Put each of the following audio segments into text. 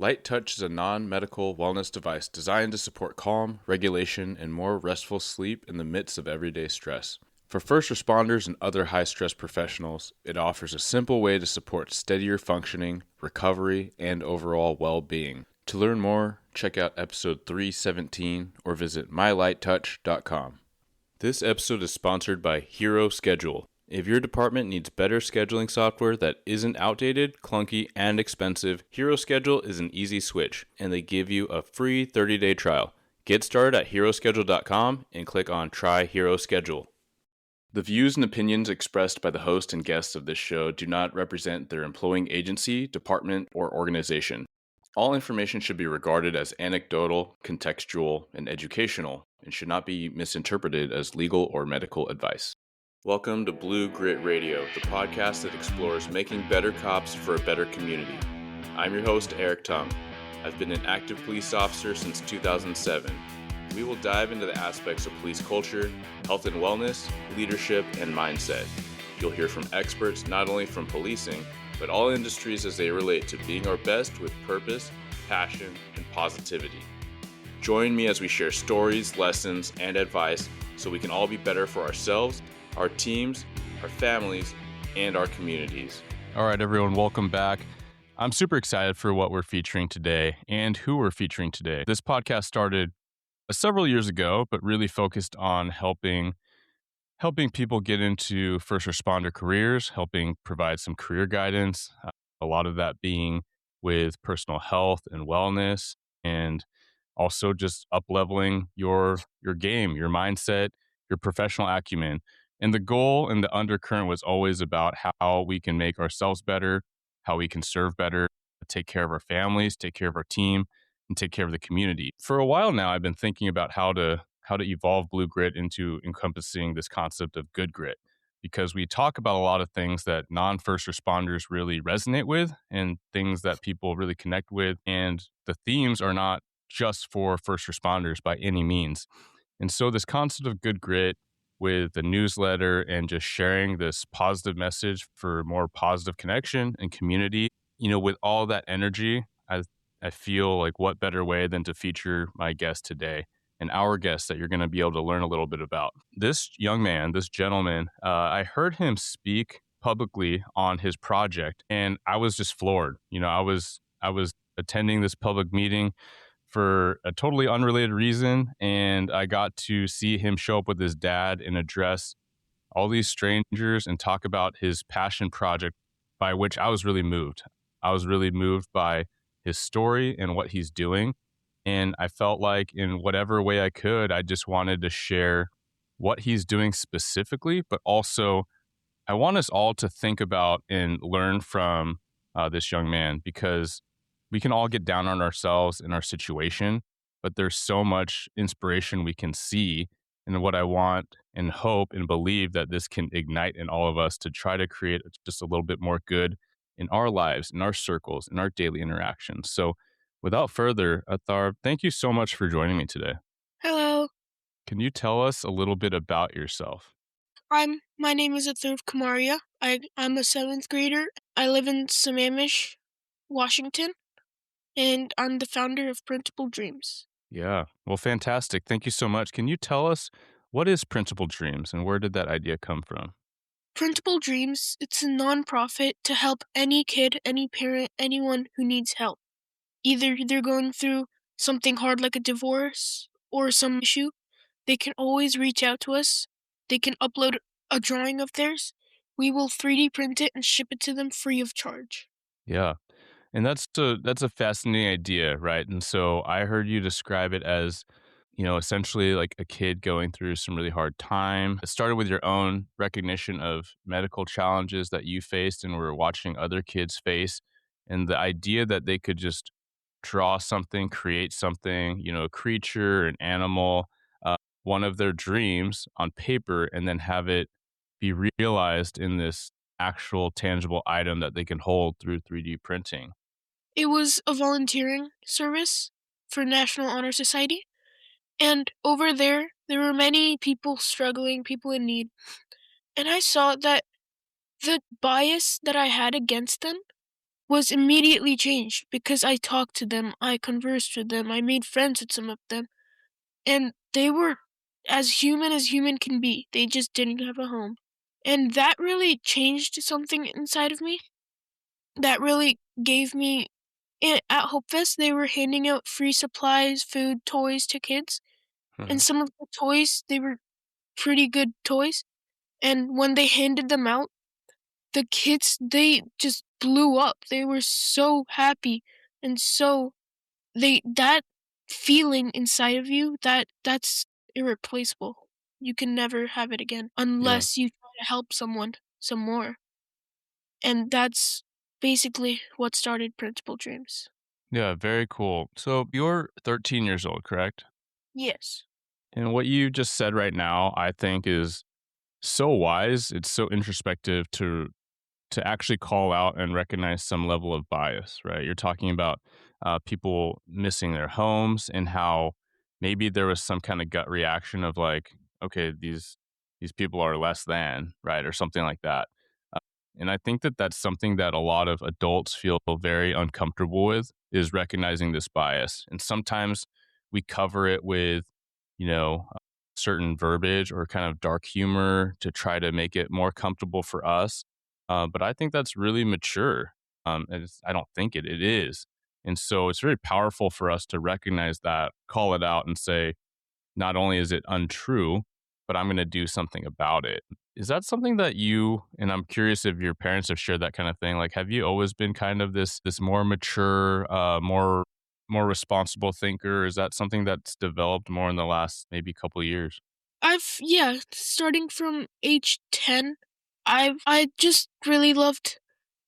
Light Touch is a non-medical wellness device designed to support calm, regulation, and more restful sleep in the midst of everyday stress. For first responders and other high-stress professionals, it offers a simple way to support steadier functioning, recovery, and overall well-being. To learn more, check out episode 317 or visit mylighttouch.com. This episode is sponsored by Hero Schedule. If your department needs better scheduling software that isn't outdated, clunky, and expensive, Hero Schedule is an easy switch, and they give you a free 30-day trial. Get started at heroschedule.com and click on Try Hero Schedule. The views and opinions expressed by the host and guests of this show do not represent their employing agency, department, or organization. All information should be regarded as anecdotal, contextual, and educational, and should not be misinterpreted as legal or medical advice. Welcome to Blue Grit Radio, the podcast that explores making better cops for a better community. I'm your host, Eric Tung. I've been an active police officer since 2007. We will dive into the aspects of police culture, health and wellness, leadership, and mindset. You'll hear from experts not only from policing, but all industries as they relate to being our best with purpose, passion, and positivity. Join me as we share stories, lessons, and advice so we can all be better for ourselves, our teams, our families, and our communities. All right, everyone, welcome back. I'm super excited for what we're featuring today and who we're featuring today. This podcast started several years ago, but really focused on helping people get into first responder careers, helping provide some career guidance, a lot of that being with personal health and wellness, and also just up-leveling your game, your mindset, your professional acumen. And the goal and the undercurrent was always about how we can make ourselves better, how we can serve better, take care of our families, take care of our team, and take care of the community. For a while now, I've been thinking about how to evolve Blue Grit into encompassing this concept of good grit, because we talk about a lot of things that non-first responders really resonate with and things that people really connect with. And the themes are not just for first responders by any means. And so this concept of good grit with the newsletter and just sharing this positive message for more positive connection and community, with all that energy, I feel like what better way than to feature my guest today and our guest that you're going to be able to learn a little bit about. This young man, this gentleman, I heard him speak publicly on his project, and I was just floored. I was attending this public meeting for a totally unrelated reason, and I got to see him show up with his dad and address all these strangers and talk about his passion project, by which I was really moved. I was really moved by his story and what he's doing. And I felt like in whatever way I could, I just wanted to share what he's doing specifically, but also I want us all to think about and learn from this young man, because we can all get down on ourselves in our situation, but there's so much inspiration we can see. And what I want and hope and believe that this can ignite in all of us to try to create just a little bit more good in our lives, in our circles, in our daily interactions. So without further, Atharv, thank you so much for joining me today. Hello, Can you tell us a little bit about yourself? my name is Atharv Kamaria. I'm a 7th grader. I live in Sammamish, Washington, and I'm the founder of Printable Dreams. Yeah, well, fantastic. Thank you so much. Can you tell us what is Printable Dreams and where did that idea come from? Printable Dreams, it's a nonprofit to help any kid, any parent, anyone who needs help. Either they're going through something hard like a divorce or some issue, they can always reach out to us. They can upload a drawing of theirs. We will 3D print it and ship it to them free of charge. Yeah. And that's a fascinating idea, right? And so I heard you describe it as, essentially like a kid going through some really hard time. It started with your own recognition of medical challenges that you faced and were watching other kids face. And the idea that they could just draw something, create something, a creature, an animal, one of their dreams on paper, and then have it be realized in this actual tangible item that they can hold through 3D printing. It was a volunteering service for National Honor Society, and over there were many people struggling, people in need, and I saw that the bias that I had against them was immediately changed because I talked to them, I conversed with them, I made friends with some of them, and they were as human can be. They just didn't have a home. And that really changed something inside of me. That really gave me at Hope Fest, they were handing out free supplies, food, toys to kids, and Mhm. some of the toys, they were pretty good toys, and when they handed them out, the kids, they just blew up. They were so happy and so that feeling inside of you, that's irreplaceable. You can never have it again Yeah. unless you try to help someone some more, and that's basically what started Principal Dreams. Yeah, very cool. So you're 13 years old, correct? Yes. And what you just said right now, I think is so wise. It's so introspective to actually call out and recognize some level of bias, right? You're talking about people missing their homes and how maybe there was some kind of gut reaction of like, okay, these people are less than, right, or something like that. Uh, and I think that that's something that a lot of adults feel very uncomfortable with is recognizing this bias. And sometimes we cover it with, you know, certain verbiage or kind of dark humor to try to make it more comfortable for us, but I think that's really mature. I don't think it is. And so it's very powerful for us to recognize that, call it out, and say, not only is it untrue, but I'm going to do something about it. Is that something that you, and I'm curious if your parents have shared that kind of thing? Like, have you always been kind of this more mature, more responsible thinker? Is that something that's developed more in the last maybe couple of years? Yeah, starting from age 10, I just really loved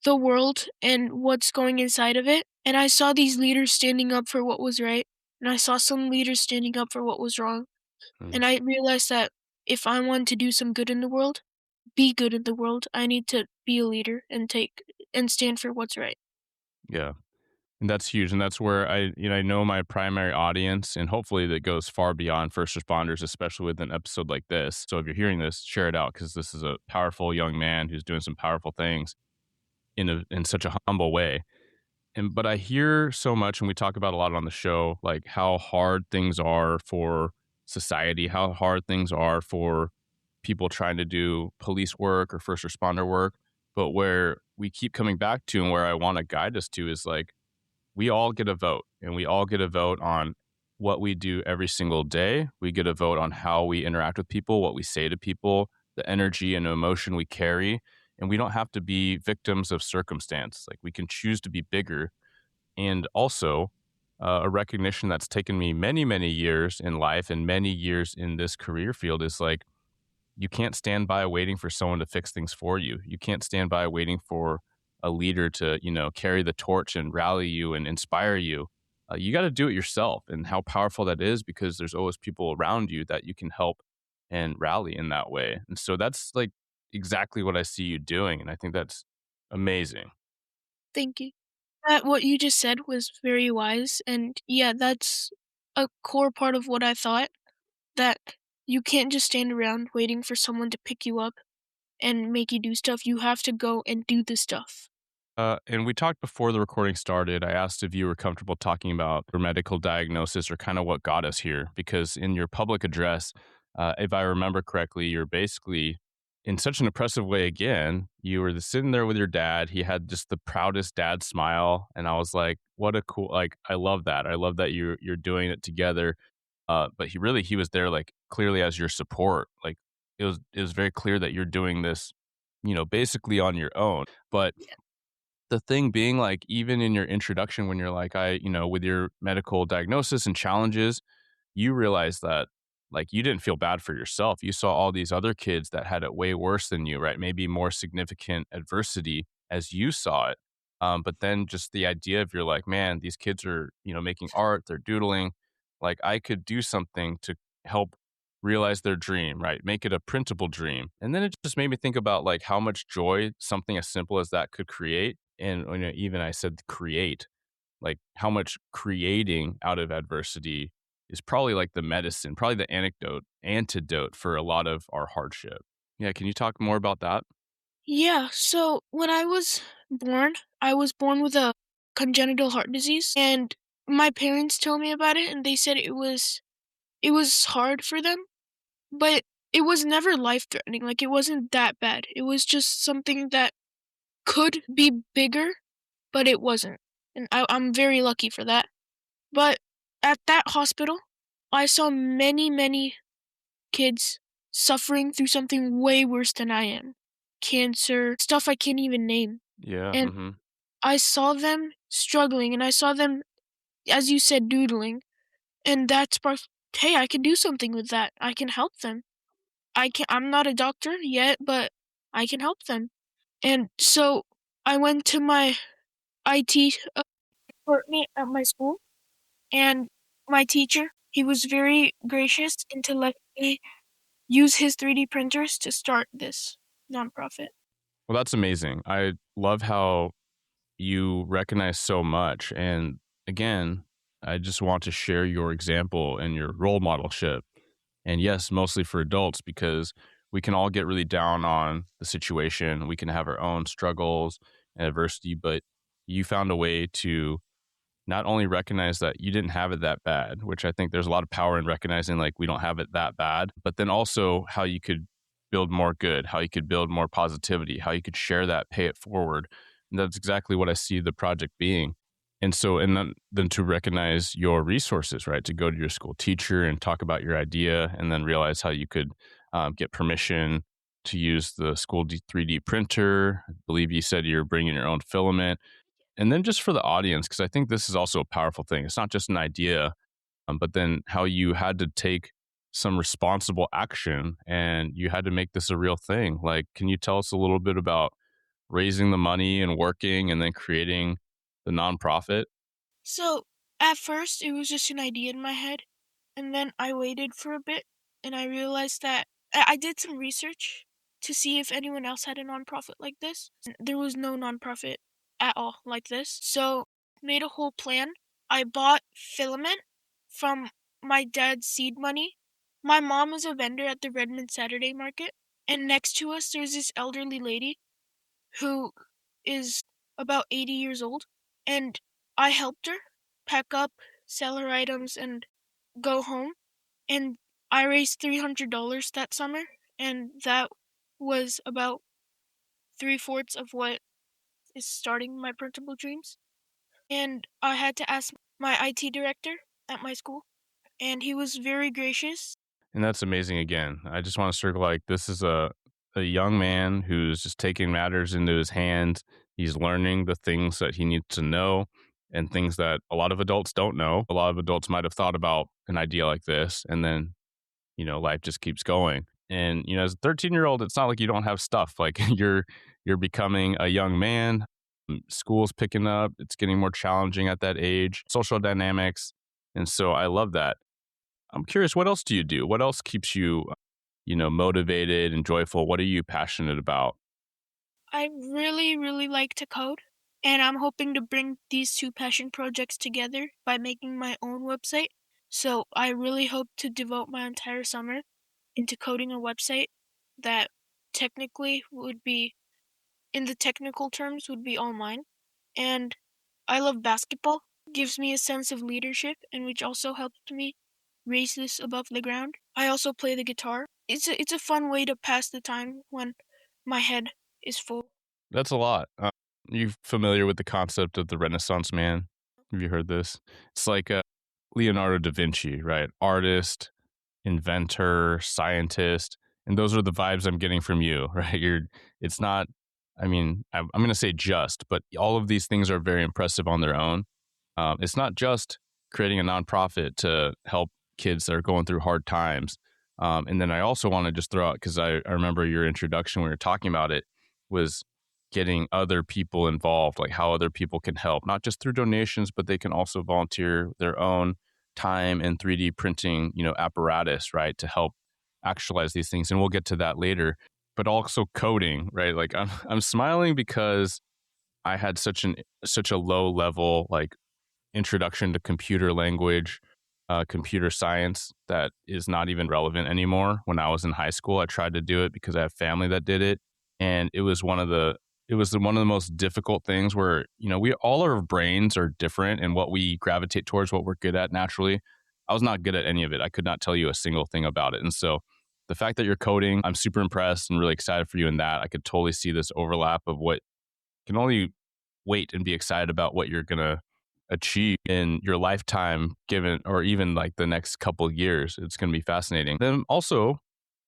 the world and what's going inside of it, and I saw these leaders standing up for what was right, and I saw some leaders standing up for what was wrong, Mm, and I realized that if I want to do some good in the world, be good in the world, I need to be a leader and stand for what's right. yeah. And that's huge, and that's where I know my primary audience, and hopefully that goes far beyond first responders, especially with an episode like this. So if you're hearing this, share it out because this is a powerful young man who's doing some powerful things in such a humble way. And but I hear so much, and we talk about a lot on the show, like how hard things are for society, how hard things are for people trying to do police work or first responder work. But where we keep coming back to, and where I want to guide us to, is like we all get a vote, and we all get a vote on what we do every single day. We get a vote on how we interact with people, what we say to people, the energy and emotion we carry. And we don't have to be victims of circumstance. Like we can choose to be bigger. And also, a recognition that's taken me many, many years in life and many years in this career field is like, you can't stand by waiting for someone to fix things for you. You can't stand by waiting for a leader to, carry the torch and rally you and inspire you. You got to do it yourself. And how powerful that is because there's always people around you that you can help and rally in that way. And so that's like exactly what I see you doing. And I think that's amazing. Thank you. That what you just said was very wise, and yeah, that's a core part of what I thought, that you can't just stand around waiting for someone to pick you up and make you do stuff, you have to go and do the stuff. And we talked before the recording started. I asked if you were comfortable talking about your medical diagnosis or kind of what got us here, because in your public address, if I remember correctly, you're basically in such an impressive way. Again, you were sitting there with your dad. He had just the proudest dad smile, and I was like, "What a cool!" Like, I love that. I love that you're doing it together. But he was there like clearly as your support. Like it was very clear that you're doing this, basically on your own. But the thing being, like, even in your introduction, when you're like, with your medical diagnosis and challenges, you realize that, like, you didn't feel bad for yourself. You saw all these other kids that had it way worse than you, right? Maybe more significant adversity as you saw it. But then just the idea of you're like, man, these kids are, making art, they're doodling. Like, I could do something to help realize their dream, right? Make it a printable dream. And then it just made me think about like how much joy something as simple as that could create. And even I said create, like how much creating out of adversity is probably like the medicine, probably the antidote for a lot of our hardship. Yeah, can you talk more about that? Yeah, so when I was born, I was born with a congenital heart disease, and my parents told me about it, and they said it was hard for them, but it was never life-threatening, like, it wasn't that bad. It was just something that could be bigger, but it wasn't, and I'm very lucky for that. But at that hospital, I saw many, many kids suffering through something way worse than I am. Cancer, stuff I can't even name. Yeah. And Mm-hmm. I saw them struggling, and I saw them, as you said, doodling, and that sparked, hey, I can do something with that. I can help them. I'm not a doctor yet, but I can help them. And so I went to my IT department at my school, and my teacher, he was very gracious into letting me use his 3D printers to start this nonprofit. Well, that's amazing. I love how you recognize so much. And again, I just want to share your example and your role modelship. And yes, mostly for adults, because we can all get really down on the situation. We can have our own struggles and adversity, but you found a way to not only recognize that you didn't have it that bad, which I think there's a lot of power in recognizing like we don't have it that bad, but then also how you could build more good, how you could build more positivity, how you could share that, pay it forward. And that's exactly what I see the project being. And so, and then to recognize your resources, right? To go to your school teacher and talk about your idea, and then realize how you could get permission to use the school 3D printer. I believe you said you're bringing your own filament. And then just for the audience, because I think this is also a powerful thing. It's not just an idea, but then how you had to take some responsible action and you had to make this a real thing. Like, can you tell us a little bit about raising the money and working and then creating the nonprofit? So, at first, it was just an idea in my head, and then I waited for a bit, and I realized that I did some research to see if anyone else had a nonprofit like this. There was no nonprofit at all like this. So, made a whole plan. I bought filament from my dad's seed money. My mom was a vendor at the Redmond Saturday Market, and next to us there's this elderly lady who is about 80 years old, and I helped her pack up, sell her items, and go home. And I raised $300 that summer, and that was about three-fourths of what is starting my printable dreams. And I had to ask my IT director at my school, and he was very gracious. And that's amazing again. I just want to circle like this is a young man who's just taking matters into his hands. He's learning the things that he needs to know and things that a lot of adults don't know. A lot of adults might have thought about an idea like this and then, life just keeps going. And, as a 13-year-old, it's not like you don't have stuff. Like you're becoming a young man. School's picking up. It's getting more challenging at that age. Social dynamics. And so I love that. I'm curious, what else do you do? What else keeps you, motivated and joyful? What are you passionate about? I really, really like to code, and I'm hoping to bring these two passion projects together by making my own website. So I really hope to devote my entire summer into coding a website that technically would be, in the technical terms, would be all mine. And I love basketball. It gives me a sense of leadership, and which also helped me raise this above the ground. I also play the guitar. It's a fun way to pass the time when my head is full. That's a lot. You familiar with the concept of the Renaissance man? Have you heard this? It's like Leonardo da Vinci, right? Artist, inventor, scientist, and those are the vibes I'm getting from you, right? It's not. I mean, I'm going to say just, but all of these things are very impressive on their own. It's not just creating a nonprofit to help kids that are going through hard times. And then I also want to just throw out, because I remember your introduction when we were talking about it, was getting other people involved, like how other people can help, not just through donations, but they can also volunteer their own time and 3D printing, apparatus, right, to help actualize these things. And we'll get to that later. But also coding, right? Like I'm smiling because I had such a low level like introduction to computer language, computer science that is not even relevant anymore. When I was in high school, I tried to do it because I have family that did it, and it it was one of the most difficult things where, we all our brains are different and what we gravitate towards, what we're good at naturally. I was not good at any of it. I could not tell you a single thing about it. And so the fact that you're coding, I'm super impressed and really excited for you in that. I could totally see this overlap of what can only wait and be excited about what you're going to achieve in your lifetime, given, or even like the next couple of years. It's going to be fascinating. Then also,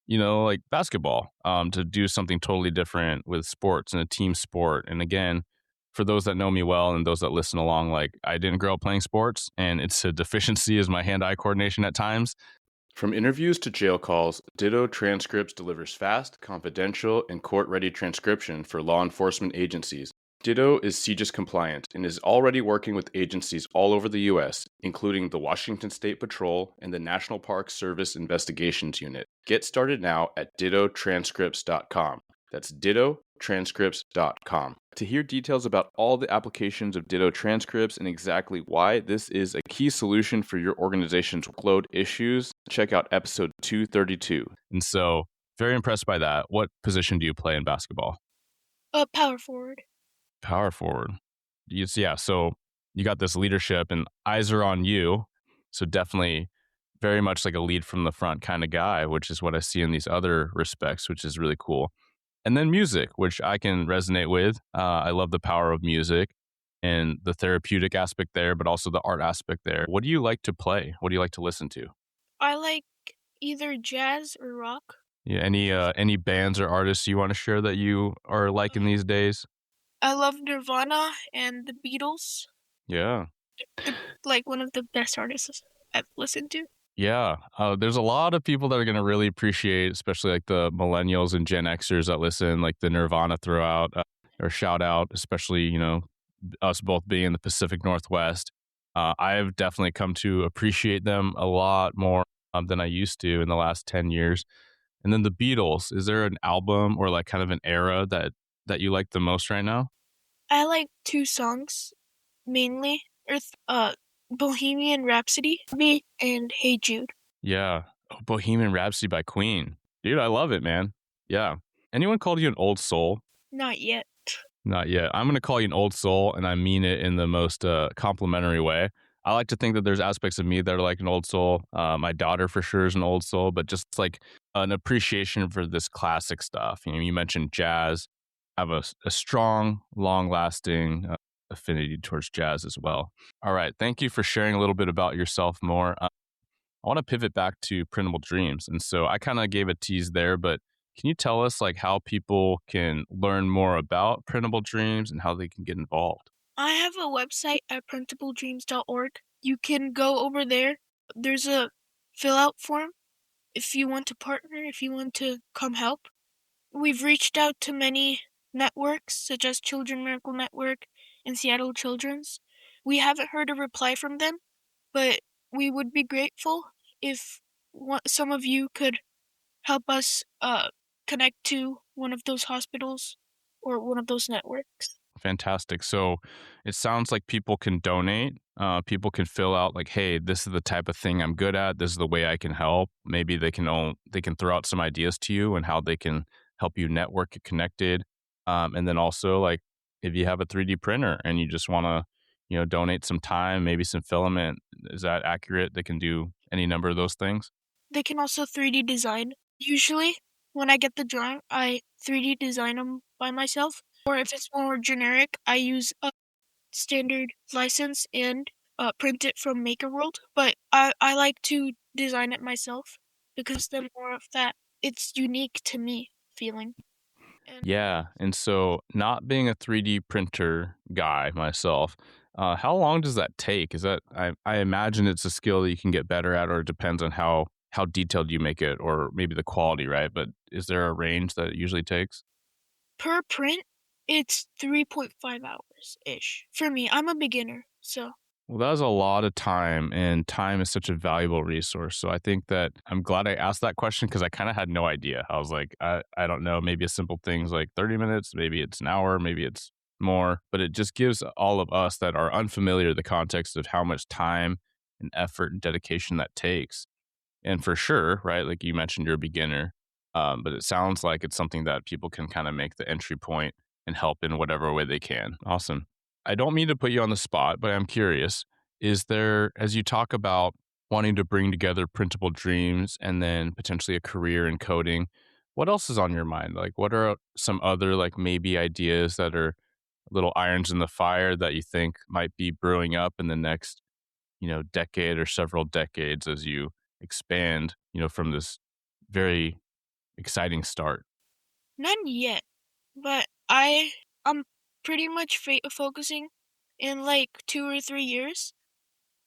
like basketball, to do something totally different with sports and a team sport. And again, for those that know me well and those that listen along, like I didn't grow up playing sports and it's a deficiency is my hand-eye coordination at times. From interviews to jail calls, Ditto Transcripts delivers fast, confidential, and court-ready transcription for law enforcement agencies. Ditto is CJIS compliant and is already working with agencies all over the U.S., including the Washington State Patrol and the National Park Service Investigations Unit. Get started now at dittotranscripts.com. That's dittotranscripts.com. To hear details about all the applications of Ditto Transcripts and exactly why this is a key solution for your organization's workload issues, check out episode 232. And so, very impressed by that. What position do you play in basketball? Power forward. Power forward. So you got this leadership and eyes are on you. So definitely very much like a lead from the front kind of guy, which is what I see in these other respects, which is really cool. And then music, which I can resonate with. I love the power of music and the therapeutic aspect there, but also the art aspect there. What do you like to play? What do you like to listen to? I like either jazz or rock. Yeah, any bands or artists you want to share that you are liking these days? I love Nirvana and the Beatles. Yeah. They're like one of the best artists I've listened to. Yeah, there's a lot of people that are going to really appreciate, especially like the millennials and Gen Xers that listen, like the Nirvana throughout or shout out, especially, us both being in the Pacific Northwest. I've definitely come to appreciate them a lot more than I used to in the last 10 years. And then the Beatles, is there an album or like kind of an era that you like the most right now? I like two songs mainly. Bohemian Rhapsody and Hey Jude. Yeah. Oh, Bohemian Rhapsody by Queen. Dude, I love it, man. Yeah. Anyone called you an old soul? Not yet. Not yet. I'm going to call you an old soul, and I mean it in the most complimentary way. I like to think that there's aspects of me that are like an old soul. My daughter for sure is an old soul, but just like an appreciation for this classic stuff. You mentioned jazz. I have a strong, long-lasting affinity towards jazz as well. All right. Thank you for sharing a little bit about yourself more. I want to pivot back to printable dreams. And so I kind of gave a tease there, but can you tell us like how people can learn more about printable dreams and how they can get involved? I have a website at printabledreams.org. You can go over there. There's a fill out form if you want to partner, if you want to come help. We've reached out to many networks such as Children Miracle Network and Seattle Children's. We haven't heard a reply from them, but we would be grateful if some of you could help us connect to one of those hospitals or one of those networks. Fantastic. So it sounds like people can donate. People can fill out like, hey, this is the type of thing I'm good at. This is the way I can help. Maybe they can throw out some ideas to you and how they can help you network, get connected. And then also like if you have a 3D printer and you just want to, donate some time, maybe some filament. Is that accurate? They can do any number of those things. They can also 3D design. Usually when I get the drawing, I 3D design them by myself. Or if it's more generic, I use a standard license and print it from MakerWorld. But I like to design it myself because then more of that, it's unique to me feeling. Yeah. And so not being a 3D printer guy myself, how long does that take? Is that I imagine it's a skill that you can get better at, or it depends on how detailed you make it, or maybe the quality, right? But is there a range that it usually takes? Per print, it's 3.5 hours-ish. For me, I'm a beginner, so. Well, that was a lot of time, and time is such a valuable resource. So I think that I'm glad I asked that question because I kind of had no idea. I was like, I don't know, maybe a simple thing's like 30 minutes, maybe it's an hour, maybe it's more, but it just gives all of us that are unfamiliar the context of how much time and effort and dedication that takes. And for sure, right, like you mentioned, you're a beginner, but it sounds like it's something that people can kind of make the entry point and help in whatever way they can. Awesome. I don't mean to put you on the spot, but I'm curious. Is there, as you talk about wanting to bring together printable dreams and then potentially a career in coding, what else is on your mind? Like, what are some other, like, maybe ideas that are little irons in the fire that you think might be brewing up in the next, decade or several decades as you expand, from this very exciting start? None yet, but I'm pretty much focusing in like 2 or 3 years.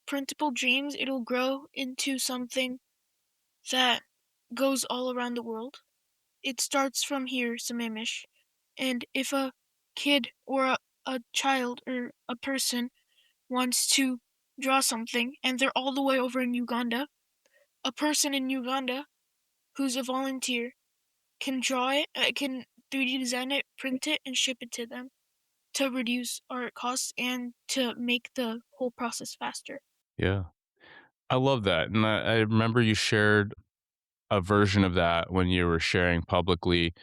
Printable dreams, it'll grow into something that goes all around the world. It starts from here, Samamish. And if a kid or a child or a person wants to draw something and they're all the way over in Uganda, a person in Uganda who's a volunteer can draw it, can 3D design it, print it, and ship it to them to reduce art costs and to make the whole process faster. Yeah. I love that. And I remember you shared a version of that when you were sharing publicly.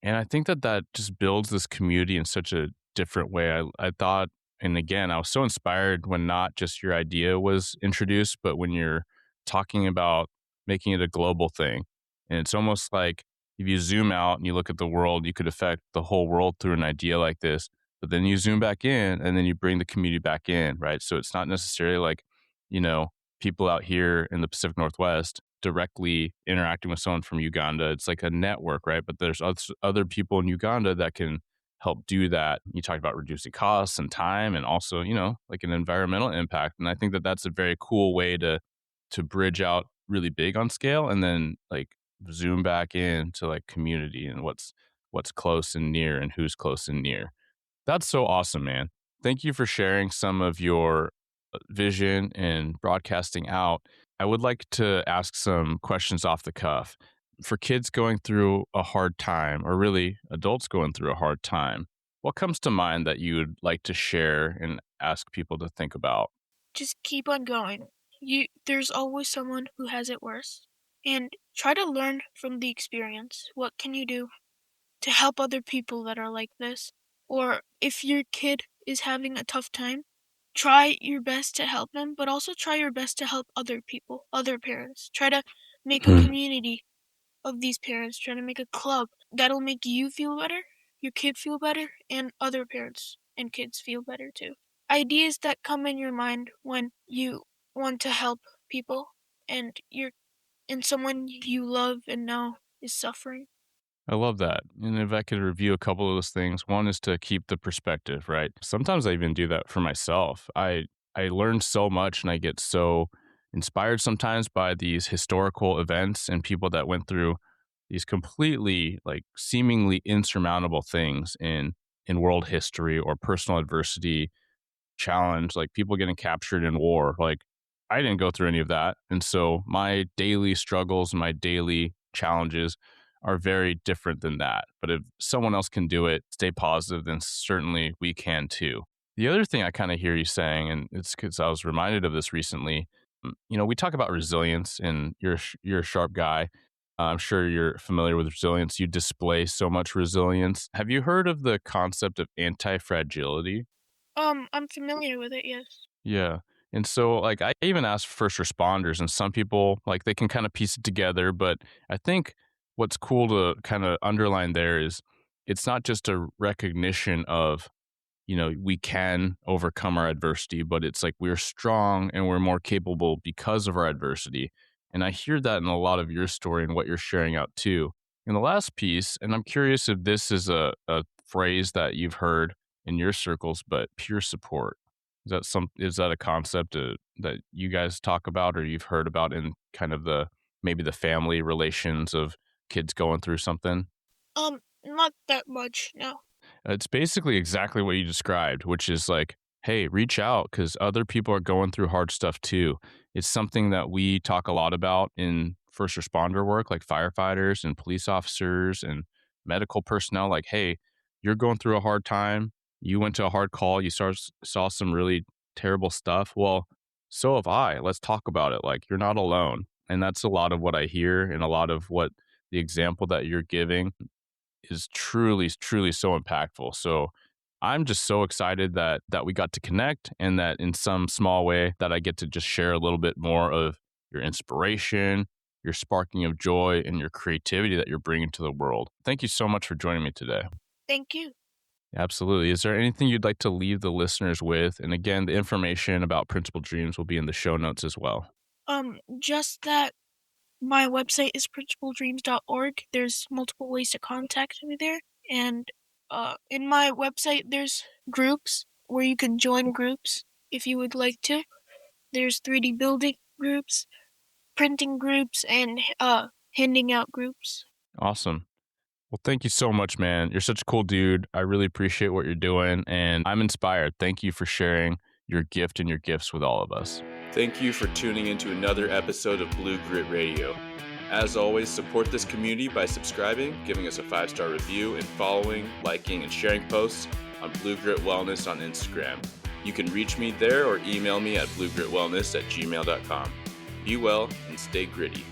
And I think that that just builds this community in such a different way. I thought, and again, I was so inspired when not just your idea was introduced, but when you're talking about making it a global thing. And it's almost like if you zoom out and you look at the world, you could affect the whole world through an idea like this. But then you zoom back in and then you bring the community back in, right? So it's not necessarily like, you know, people out here in the Pacific Northwest directly interacting with someone from Uganda. It's like a network, right? But there's other people in Uganda that can help do that. You talked about reducing costs and time and also, like an environmental impact. And I think that that's a very cool way to bridge out really big on scale and then like zoom back in to like community and what's close and near and who's close and near. That's so awesome, man. Thank you for sharing some of your vision and broadcasting out. I would like to ask some questions off the cuff. For kids going through a hard time, or really adults going through a hard time, what comes to mind that you would like to share and ask people to think about? Just keep on going. There's always someone who has it worse. And try to learn from the experience. What can you do to help other people that are like this? Or if your kid is having a tough time, try your best to help them, but also try your best to help other people, other parents. Try to make a community of these parents, try to make a club that'll make you feel better, your kid feel better, and other parents and kids feel better too. Ideas that come in your mind when you want to help people and someone you love and know is suffering. I love that. And if I could review a couple of those things, one is to keep the perspective, right? Sometimes I even do that for myself. I learn so much and I get so inspired sometimes by these historical events and people that went through these completely like seemingly insurmountable things in world history or personal adversity challenge, like people getting captured in war. Like I didn't go through any of that. And so my daily struggles, my daily challenges are very different than that. But if someone else can do it, stay positive, then certainly we can too. The other thing I kind of hear you saying, and it's because I was reminded of this recently, we talk about resilience and you're a sharp guy. I'm sure you're familiar with resilience. You display so much resilience. Have you heard of the concept of anti-fragility? I'm familiar with it, yes. Yeah. And so, like, I even asked first responders, and some people, like, they can kind of piece it together. But I think what's cool to kind of underline there is it's not just a recognition of, we can overcome our adversity, but it's like we're strong and we're more capable because of our adversity. And I hear that in a lot of your story and what you're sharing out too. In the last piece, and I'm curious if this is a phrase that you've heard in your circles, but peer support. Is that a concept that you guys talk about or you've heard about in kind of the maybe the family relations of kids going through something? Not that much, no. It's basically exactly what you described, which is like, hey, reach out because other people are going through hard stuff too. It's something that we talk a lot about in first responder work, like firefighters and police officers and medical personnel. Like, hey, you're going through a hard time. You went to a hard call. Saw some really terrible stuff. Well, so have I. Let's talk about it. Like, you're not alone. And that's a lot of what I hear and a lot of what the example that you're giving is truly, truly so impactful. So I'm just so excited that we got to connect, and that in some small way that I get to just share a little bit more of your inspiration, your sparking of joy, and your creativity that you're bringing to the world. Thank you so much for joining me today. Thank you. Absolutely. Is there anything you'd like to leave the listeners with? And again, the information about Principal Dreams will be in the show notes as well. Just that my website is principaldreams.org. There's multiple ways to contact me there. And in my website, there's groups where you can join groups if you would like to. There's 3D building groups, printing groups, and handing out groups. Awesome. Well, thank you so much, man. You're such a cool dude. I really appreciate what you're doing, and I'm inspired. Thank you for sharing your gift and your gifts with all of us. Thank you for tuning into another episode of Blue Grit Radio. As always, support this community by subscribing, giving us a 5-star review, and following, liking, and sharing posts on Blue Grit Wellness on Instagram. You can reach me there or email me at bluegritwellness@gmail.com. Be well and stay gritty.